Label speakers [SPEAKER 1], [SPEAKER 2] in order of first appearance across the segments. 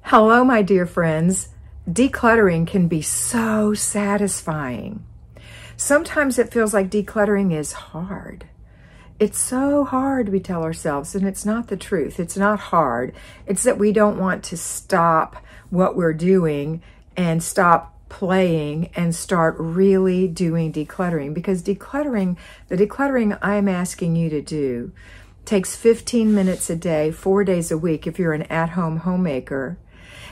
[SPEAKER 1] Hello, my dear friends. Decluttering can be so satisfying. Sometimes it feels like decluttering is hard. It's so hard, we tell ourselves, and it's not the truth. It's not hard. It's that we don't want to stop what we're doing and stop playing and start really doing decluttering, because the decluttering I'm asking you to do takes 15 minutes a day, 4 days a week if you're an at-home homemaker.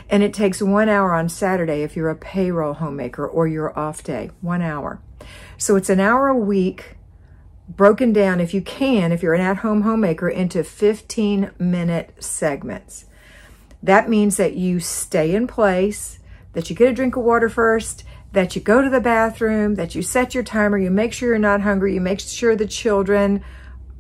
[SPEAKER 1] And it takes 1 hour on Saturday if you're a payroll homemaker or your off day, 1 hour. So it's an hour a week broken down, if you can, if you're an at-home homemaker, into 15-minute segments. That means that you stay in place, that you get a drink of water first, that you go to the bathroom, that you set your timer, you make sure you're not hungry, you make sure the children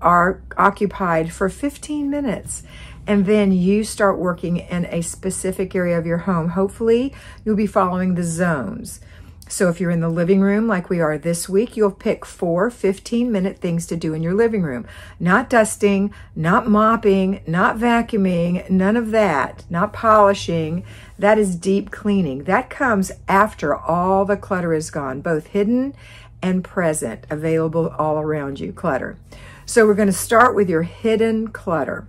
[SPEAKER 1] are occupied for 15 minutes. And then you start working in a specific area of your home. Hopefully, you'll be following the zones. So if you're in the living room like we are this week, you'll pick 4 15-minute things to do in your living room. Not dusting, not mopping, not vacuuming, none of that, not polishing. That is deep cleaning. That comes after all the clutter is gone, both hidden and present, available all around you, clutter. So we're going to start with your hidden clutter.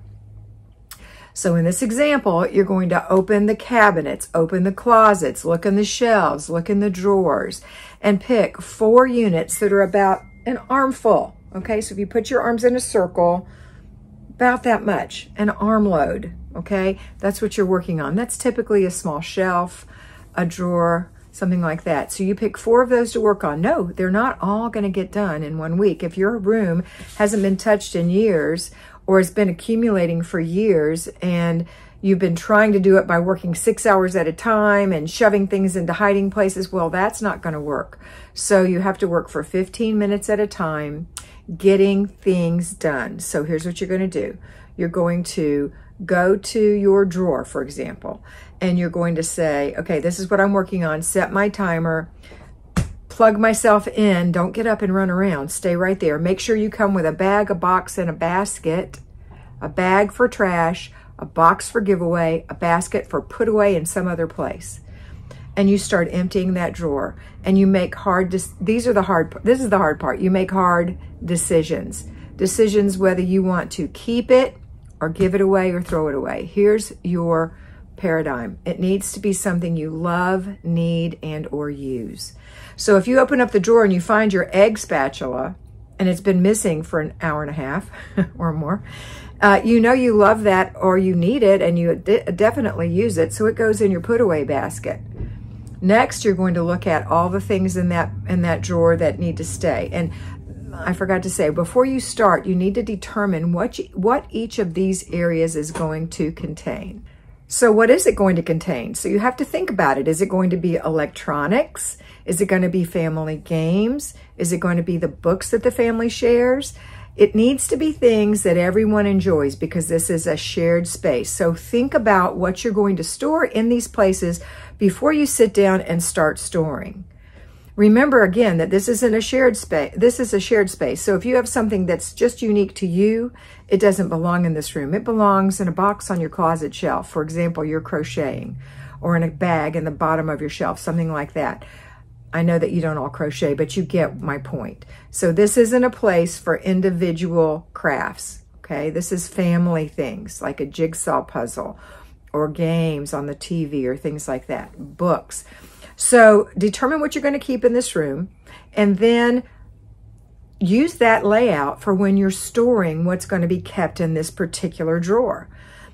[SPEAKER 1] So in this example, you're going to open the cabinets, open the closets, look in the shelves, look in the drawers, and pick 4 units that are about an armful. Okay, so if you put your arms in a circle, about that much, an arm load. Okay, that's what you're working on. That's typically a small shelf, a drawer, something like that. So you pick 4 of those to work on. No, they're not all going to get done in 1 week. If your room hasn't been touched in years, or has been accumulating for years, and you've been trying to do it by working 6 hours at a time and shoving things into hiding places, well, that's not going to work. So you have to work for 15 minutes at a time, getting things done. So here's what you're going to do. You're going to go to your drawer, for example, and you're going to say, okay, this is what I'm working on, set my timer, plug myself in, don't get up and run around, stay right there. Make sure you come with a bag, a box, and a basket, a bag for trash, a box for giveaway, a basket for put away in some other place. And you start emptying that drawer, and you make this is the hard part. You make hard decisions. Decisions whether you want to keep it or give it away or throw it away. Here's your paradigm. It needs to be something you love, need, and or use. So if you open up the drawer and you find your egg spatula and it's been missing for an hour and a half or more, you know you love that or you need it, and you definitely use it, so it goes in your put away basket. Next, you're going to look at all the things in that drawer that need to stay. And I forgot to say, before you start, you need to determine what each of these areas is going to contain. So what is it going to contain? So you have to think about it. Is it going to be electronics? Is it going to be family games? Is it going to be the books that the family shares? It needs to be things that everyone enjoys, because this is a shared space. So think about what you're going to store in these places before you sit down and start storing. Remember again that this isn't a shared space. This is a shared space. So if you have something that's just unique to you, it doesn't belong in this room. It belongs in a box on your closet shelf. For example, you're crocheting, or in a bag in the bottom of your shelf, something like that. I know that you don't all crochet, but you get my point. So this isn't a place for individual crafts, okay? This is family things like a jigsaw puzzle or games on the TV or things like that, books. So determine what you're going to keep in this room, and then use that layout for when you're storing what's going to be kept in this particular drawer.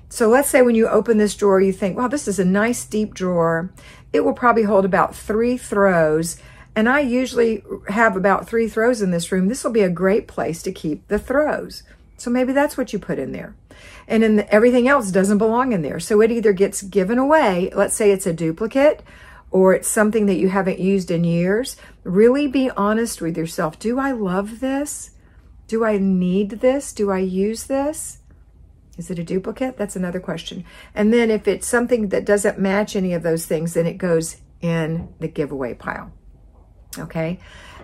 [SPEAKER 1] So let's say when you open this drawer, you think, wow, this is a nice deep drawer. It will probably hold about 3 throws, and I usually have about 3 throws in this room. This will be a great place to keep the throws. So maybe that's what you put in there. And then everything else doesn't belong in there. So it either gets given away, let's say it's a duplicate, or it's something that you haven't used in years. Really be honest with yourself. Do I love this? Do I need this? Do I use this? Is it a duplicate? That's another question. And then if it's something that doesn't match any of those things, then it goes in the giveaway pile. Okay?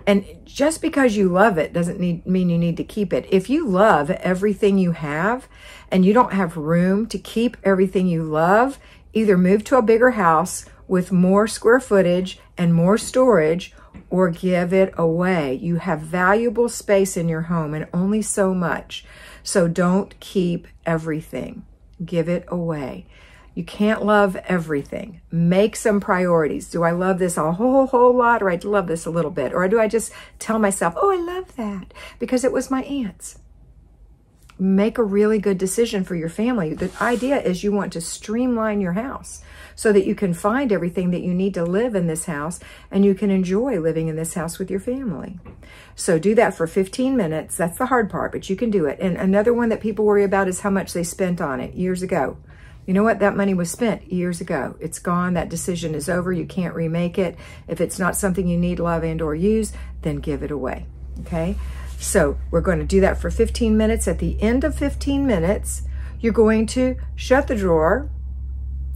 [SPEAKER 1] And just because you love it doesn't mean you need to keep it. If you love everything you have and you don't have room to keep everything you love, Either move to a bigger house with more square footage and more storage, or give it away. You have valuable space in your home and only so much. So don't keep everything. Give it away. You can't love everything. Make some priorities. Do I love this a whole lot, or I love this a little bit? Or do I just tell myself, oh, I love that because it was my aunt's? Make a really good decision for your family. The idea is you want to streamline your house so that you can find everything that you need to live in this house, and you can enjoy living in this house with your family. So do that for 15 minutes. That's the hard part, but you can do it. And another one that people worry about is how much they spent on it years ago. You know what? That money was spent years ago. It's gone. That decision is over. You can't remake it. If it's not something you need, love, and or use, then give it away. Okay? So we're going to do that for 15 minutes. At the end of 15 minutes, you're going to shut the drawer.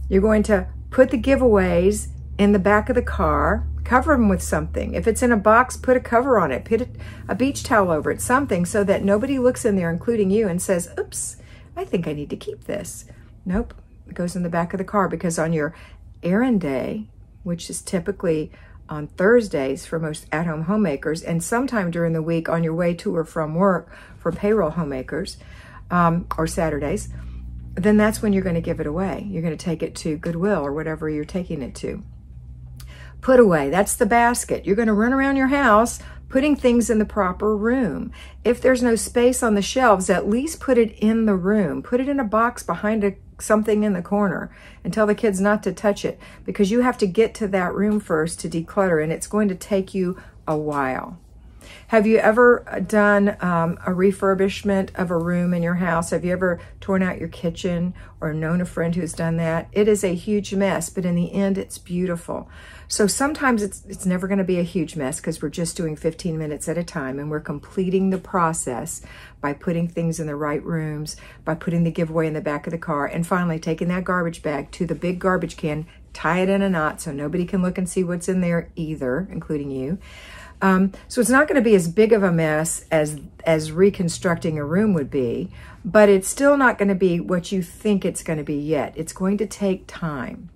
[SPEAKER 1] You're going to put the giveaways in the back of the car, cover them with something. If it's in a box, put a cover on it, put a beach towel over it, something so that nobody looks in there, including you, and says, oops, I think I need to keep this. Nope, it goes in the back of the car, because on your errand day, which is typically on Thursdays for most at-home homemakers, and sometime during the week on your way to or from work for payroll homemakers, or Saturdays, then that's when you're going to give it away. You're going to take it to Goodwill or whatever you're taking it to. Put away, that's the basket. You're going to run around your house putting things in the proper room. If there's no space on the shelves, at least put it in the room. Put it in a box behind something in the corner and tell the kids not to touch it, because you have to get to that room first to declutter, and it's going to take you a while. Have you ever done a refurbishment of a room in your house? Have you ever torn out your kitchen or known a friend who's done that? It is a huge mess, but in the end, it's beautiful. So sometimes it's never going to be a huge mess because we're just doing 15 minutes at a time, and we're completing the process by putting things in the right rooms, by putting the giveaway in the back of the car, and finally taking that garbage bag to the big garbage can, tie it in a knot so nobody can look and see what's in there either, including you. So it's not going to be as big of a mess as reconstructing a room would be, but it's still not going to be what you think it's going to be yet. It's going to take time.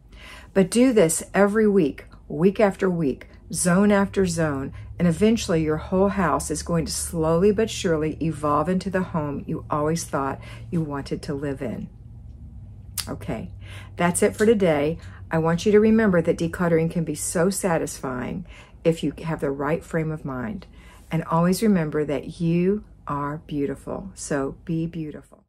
[SPEAKER 1] But do this every week, week after week, zone after zone, and eventually your whole house is going to slowly but surely evolve into the home you always thought you wanted to live in. Okay, that's it for today. I want you to remember that decluttering can be so satisfying if you have the right frame of mind. And always remember that you are beautiful. So be beautiful.